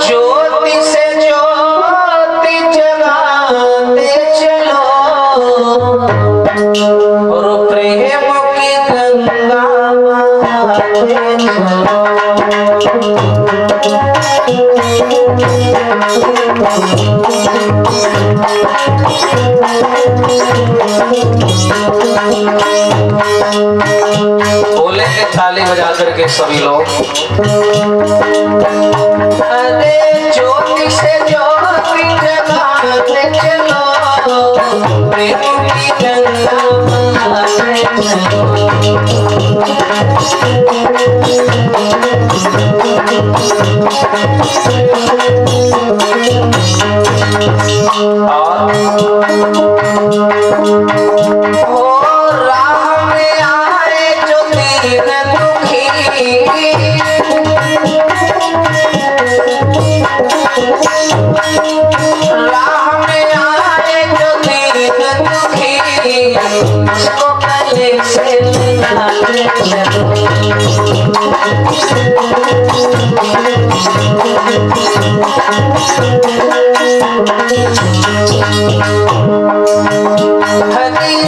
ज्योति से ज्योति जगाते चलो और प्रेम की गंगा बहाते चलो। बोलेंगे ताली बजा करके सभी लोग। अरे ज्योति से ज्योति जगाते चलो प्रेम की गंगा बहाते चलो।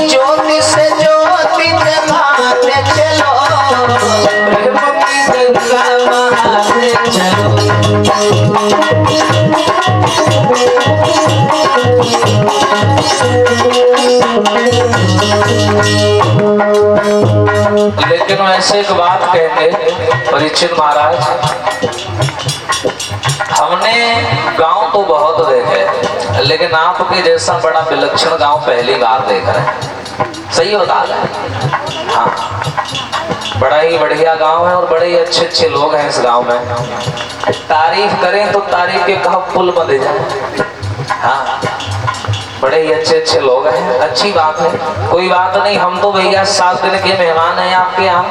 ज्योति से ज्योति जगाते चलो प्रेम की गंगा बहाते चलो। लेकिन ऐसे एक बात कहते परीक्षित महाराज, हमने गांव तो बहुत देखे लेकिन आपके जैसा बड़ा विलक्षण गांव पहली बार देख रहे हैं। सही होता है? हाँ, बड़ा ही बढ़िया गांव है और बड़े ही अच्छे अच्छे लोग हैं इस गांव में। तारीफ करें तो तारीफ के कहा पुल बंध जाए। हाँ, बड़े ही अच्छे अच्छे लोग हैं, अच्छी बात है, कोई बात नहीं। हम तो भैया 7 दिन के मेहमान हैं आपके यहाँ।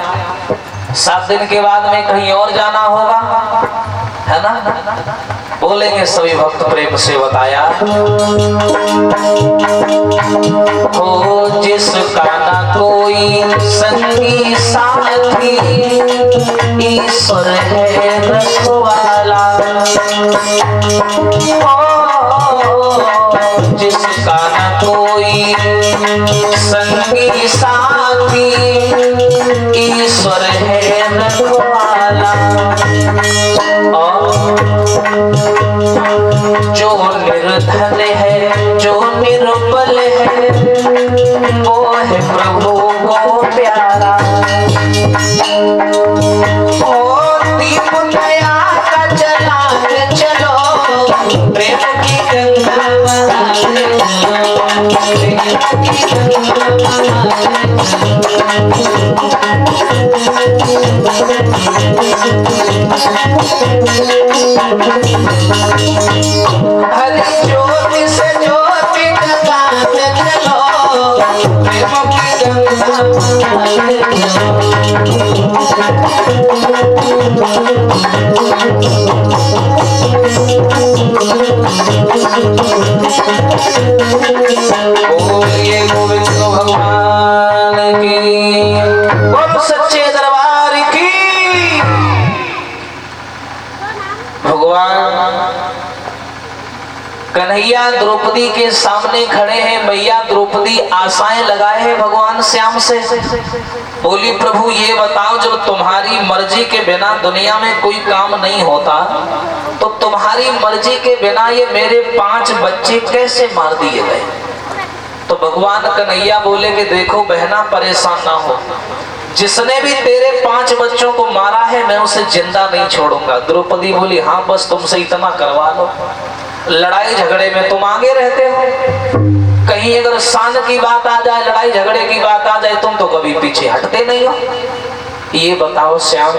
7 दिन के बाद में कहीं और जाना होगा, है ना? बोलेंगे सभी भक्त प्रेम से बताया। हो जिसका ना कोई संगी साथी ईश्वर है रखवाला। जिसका न कोई संगी साथी ईश्वर है रखवाला। जो निर्धन है जो निर्बल है वो है प्रभु को प्यारा। दीप नया का जलाते चलो प्रेम की गंगा बहाते चलो। प्रेम की गंगा बहाते हरि ज्योति से ज्योति जगाते चलो प्रेम की गंगा बहाते बोलिए गोविंद भगवान की, बोलो सच्चे दरबार की। भगवान कन्हैया द्रौपदी के सामने खड़े हैं। मैया द्रौपदी आशाएं लगाए हैं भगवान श्याम से। बोली प्रभु ये बताओ, जब तुम्हारी मर्जी के बिना दुनिया में कोई काम नहीं होता तो तुम्हारी मर्जी के बिना ये मेरे 5 बच्चे कैसे मार दिए गए? तो भगवान कन्हैया बोले कि देखो बहना परेशान ना हो, जिसने भी तेरे 5 बच्चों को मारा है मैं उसे जिंदा नहीं छोड़ूंगा। द्रौपदी बोली हाँ बस तुमसे इतना करवा लो। लड़ाई झगड़े में तुम आगे रहते हो, कहीं अगर शान की बात आ जाए, लड़ाई झगड़े की बात आ जाए, तुम तो कभी पीछे हटते नहीं हो। ये बताओ श्याम,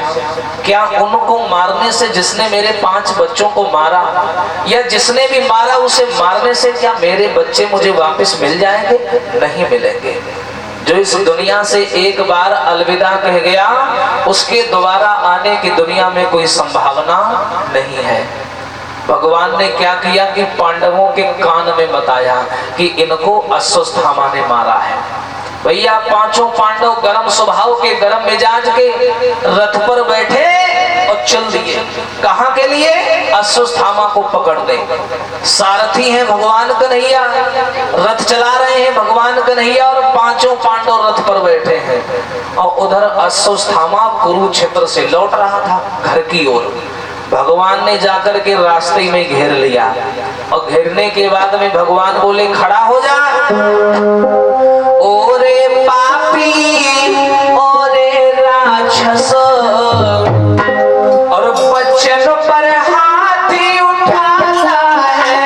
क्या उनको मारने से, जिसने मेरे 5 बच्चों को मारा या जिसने भी मारा उसे मारने से क्या मेरे बच्चे मुझे वापस मिल जाएंगे? नहीं मिलेंगे। जो इस दुनिया से एक बार अलविदा कह गया उसके दोबारा आने की दुनिया में कोई संभावना नहीं है। भगवान ने क्या किया कि पांडवों के कान में बताया कि इनको अश्वत्थामा ने मारा है। भैया 5 पांडव गरम स्वभाव के, गरम मिजाज के, रथ पर बैठे और चल दिए। कहाँ के लिए? अश्वत्थामा को पकड़ने। सारथी हैं भगवान कन्हैया, रथ चला रहे हैं भगवान कन्हैया और पांचों पांडव रथ पर बैठे हैं। और उधर अश्वत्थामा कुरुक्षेत्र से लौट रहा था घर की ओर। भगवान ने जाकर के रास्ते में घेर लिया और घेरने के बाद में भगवान बोले खड़ा हो जा। ओरे पापी ओरे राक्षस और बच्चन पर हाथी उठाता है।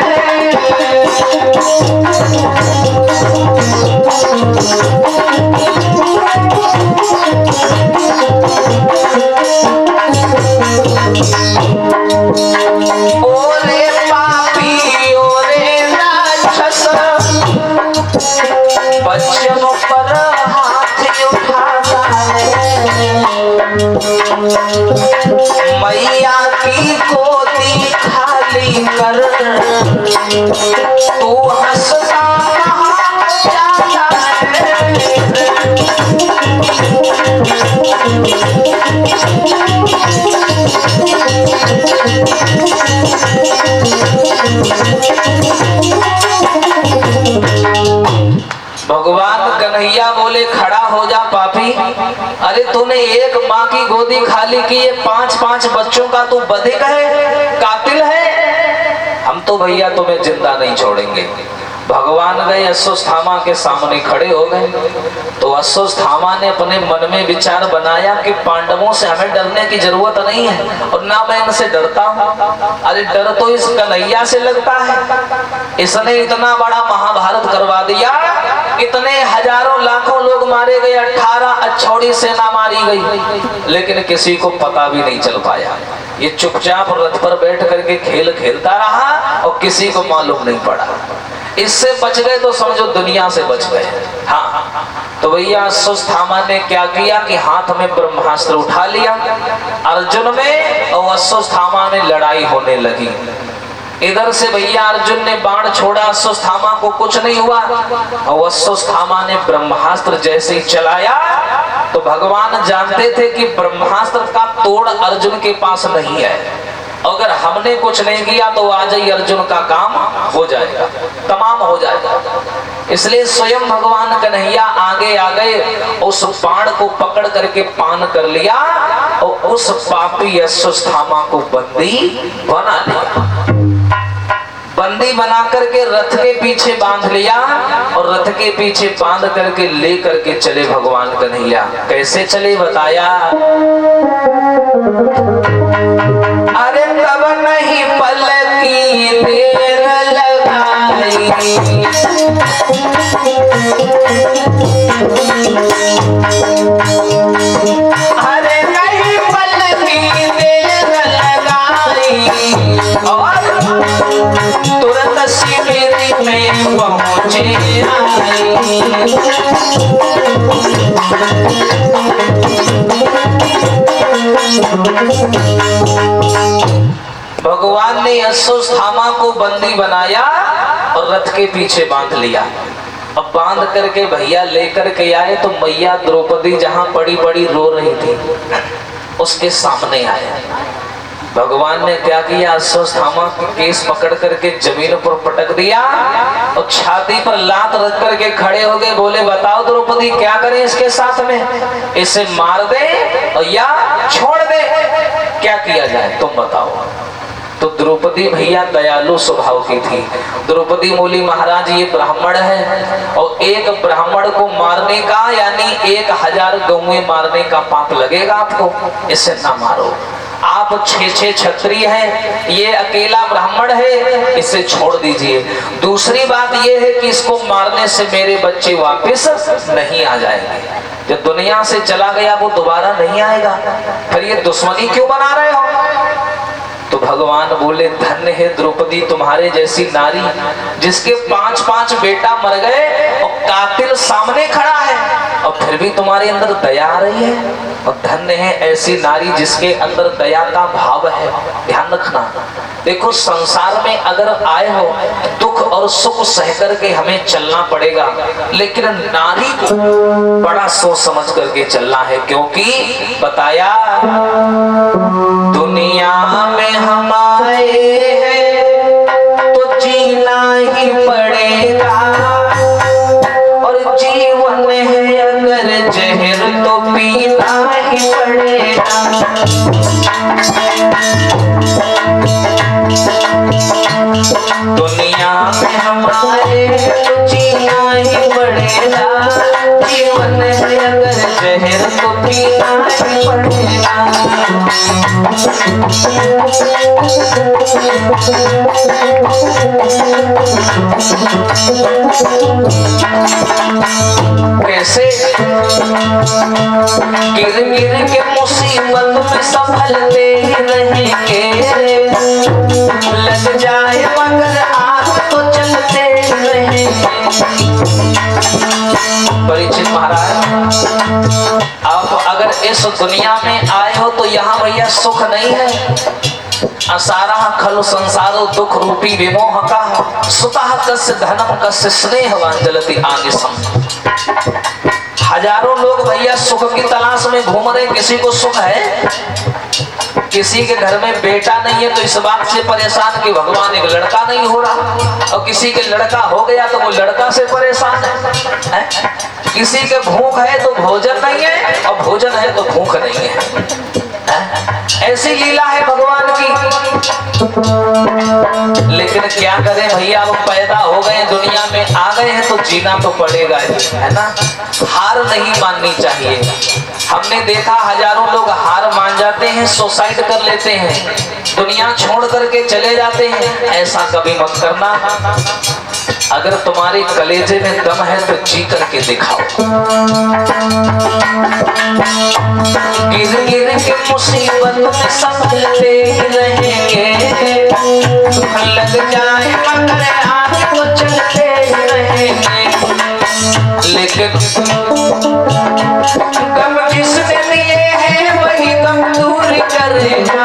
ओरे पापी ओरे राक्षस बच्चों पर हाथ उठाता है। मैया की गोदी खाली कर तू हंसता जाता है। भगवान कन्हैया बोले खड़ा हो जा पापी। अरे तूने एक माँ की गोदी खाली की है, 5-5 बच्चों का तू बधिक है, कातिल है। हम तो भैया तुम्हें जिंदा नहीं छोड़ेंगे। भगवान गए अश्वत्थामा के सामने खड़े हो गए। तो अश्वत्थामा ने अपने मन में विचार बनाया कि पांडवों से हमें डरने की जरूरत नहीं है और ना मैं इनसे डरता हूँ। अरे डर तो इस कन्हैया से लगता है, इसने इतना बड़ा महाभारत करवा दिया, इतने हजारों लाखों लोग मारे गए, 18 अछौड़ी सेना मारी गई, लेकिन किसी को पता भी नहीं चल पाया। ये चुपचाप रथ पर बैठ करके खेल खेलता रहा और किसी को मालूम नहीं पड़ा। इससे बच गए तो समझो दुनिया से बच गए। हाँ, तो भैया अश्वत्थामा ने क्या किया कि हाथ में ब्रह्मास्त्र उठा लिया अर्जुन में और अश्वत्थामा में लड़ाई होने लगी। इधर से भैया अर्जुन ने बाण छोड़ा, अश्वत्थामा को कुछ नहीं हुआ और अश्वत्थामा ने ब्रह्मास्त्र जैसे ही चलाया तो भगवान जानते थे कि ब्रह्मास्त्र का तोड़ अर्जुन के पास नहीं है। अगर हमने कुछ नहीं किया तो आज ही अर्जुन का काम हो जाएगा, तमाम हो जाएगा। इसलिए स्वयं भगवान कन्हैया आगे आ गए, उस बाण को पकड़ करके पान कर लिया और उस पापी अश्वत्थामा को बंदी बना लिया। बंदी बना करके रथ के पीछे बांध लिया और रथ के पीछे बांध करके ले करके चले भगवान कन्हैया। कैसे चले बताया। अरे तब नहीं पलकी देर लगाई, अरे नहीं पलकी देर लगाई और तुरंत शिविर में पहुंचे भगवान ने अश्वत्थामा को बंदी बनाया और रथ के पीछे बांध लिया। अब बांध करके भैया लेकर के आए तो मैया द्रौपदी जहां पड़ी पड़ी रो रही थी उसके सामने आए। भगवान ने क्या किया, अश्वत्थामा के केस पकड़ करके जमीन पर पटक दिया और छाती पर लात रख करके खड़े हो गए। बोले बताओ द्रौपदी क्या करें इसके साथ में, इसे मार दे और या छोड़ दे, क्या किया जाए तुम बताओ। तो द्रौपदी भैया दयालु स्वभाव की थी। द्रौपदी बोली महाराज ये ब्राह्मण है और एक ब्राह्मण को मारने का यानी 1000 गौएं मारने का पाप लगेगा आपको, इसे ना मारो। आप 6 क्षत्रिय हैं, ये अकेला ब्राह्मण है, इसे छोड़ दीजिए। दूसरी बात ये है कि इसको मारने से मेरे बच्चे वापस नहीं आ जाएंगे। जो दुनिया से चला गया वो दोबारा नहीं आएगा, फिर ये दुश्मनी क्यों बना रहे हो। तो भगवान बोले धन्य है द्रौपदी तुम्हारे जैसी नारी जिसके 5-5 बेटा मर गए और कातिल सामने खड़ा है। और फिर भी तुम्हारे अंदर दया आ रही है। और धन्य है ऐसी नारी जिसके अंदर दया का भाव है। ध्यान रखना, देखो संसार में अगर आए हो दुख और सुख सह करके हमें चलना पड़ेगा, लेकिन नारी को बड़ा सोच समझ करके चलना है। क्योंकि बताया दुनिया में हम आए हैं तो जीना ही पड़ेगा, और जीवन है अगर जहर तो पीना ही पड़ेगा। दुनिया में हमारे जीना ही पड़ेगा, जीवन है अगर जहर तो पीना ही पड़ेगा। कैसे गिर गिर के मुसीबत में संभलते ही रहेंगे, लग जाए मगर आग तो चलते ही रहेंगे। परीक्षित महाराज, आप अगर इस दुनिया में आए हो तो यहाँ भैया सुख नहीं है। असारा खलु संसारो दुख रूपी विमोहका, सुतः कस्य धनम कस्य स्नेहवान जलति आगे सम। हजारों लोग भैया सुख की तलाश में घूम रहे, किसी को सुख है? किसी के घर में बेटा नहीं है तो इस बात से परेशान कि भगवान एक लड़का नहीं हो रहा, और किसी के लड़का हो गया तो वो लड़का से परेशान है? किसी के भूख है तो भोजन नहीं है, और भोजन है तो भूख नहीं है। ऐसी लीला है भगवान की। लेकिन क्या करें भैया, अब पैदा हो गए दुनिया में आ गए हैं तो जीना तो पड़ेगा, है ना। हार नहीं माननी चाहिए। हमने देखा हजारों लोग हार मान जाते हैं, सुसाइड कर लेते हैं, दुनिया छोड़ करके चले जाते हैं। ऐसा कभी मत करना। अगर तुम्हारे कलेजे में दम है तो जी करके दिखाओ। गिर गिर के मुसीबत में संभलते ही रहेंगे, लग जाए मगर आगे तो चलते ही रहेंगे। लेकिन गम जिसने लिए है वही गम दूर करेगा,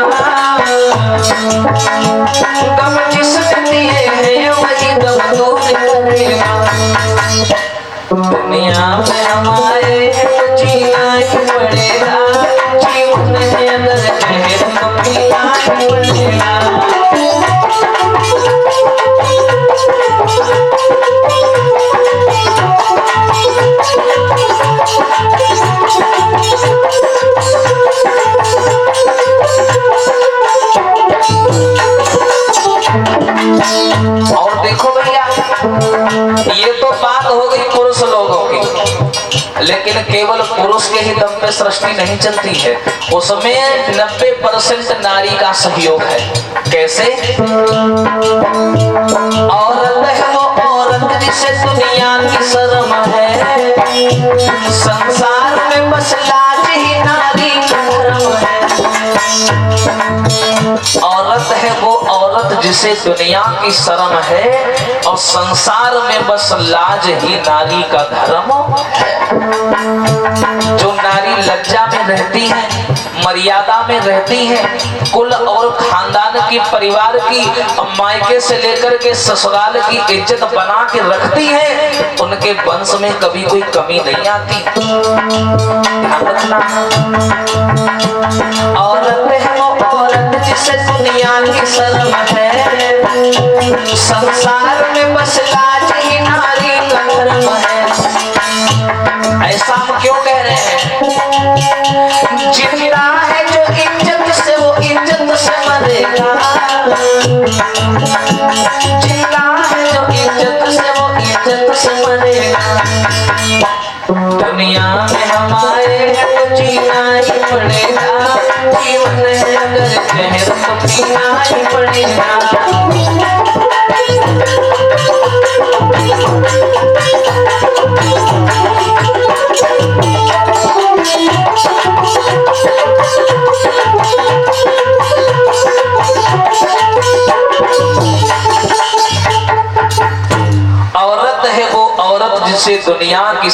गम जिसने लिए है वही गम दूर करेगा। दुनिया में हमारे जीना ही पड़ेगा, जीवन है अगर जहर तो पीना ही पड़ेगा। और देखो भैया, ये तो बात हो गई पुरुष लोगों की, लेकिन केवल पुरुष के ही दम पे सृष्टि नहीं चलती है, उसमें 90% नारी का सहयोग है। कैसे? औरत है वो औरत जिसे दुनिया की शर्म है, संसार में बस लाज ही नारी का धर्म है। औरत है वो औरत जिसे दुनिया की शर्म है, और संसार में बस लाज ही नारी का धर्म है। जो नारी लज्जा में रहती है, मर्यादा में रहती है, कुल और खानदान की, परिवार की, मायके से लेकर के ससुराल की इज्जत बना के रखती है, उनके वंश में कभी कोई कमी नहीं आती। ध्यान रखना। औरत है वो औरत जिसे दुनिया की शर्म है, संसार में बस लाज ही नारी का धर्म है। ऐसा हम क्यों कह रहे हैं? जिंदा है जो इज्जत से वो इज्जत से मरेगा, जिंदा है जो इज्जत से वो इज्जत से मरेगा। दुनिया में हमारे तो जीना ही पड़ेगा, जीवन है अगर जहर तो पीना ही पड़ेगा। औरत है वो औरत जिसे दुनिया की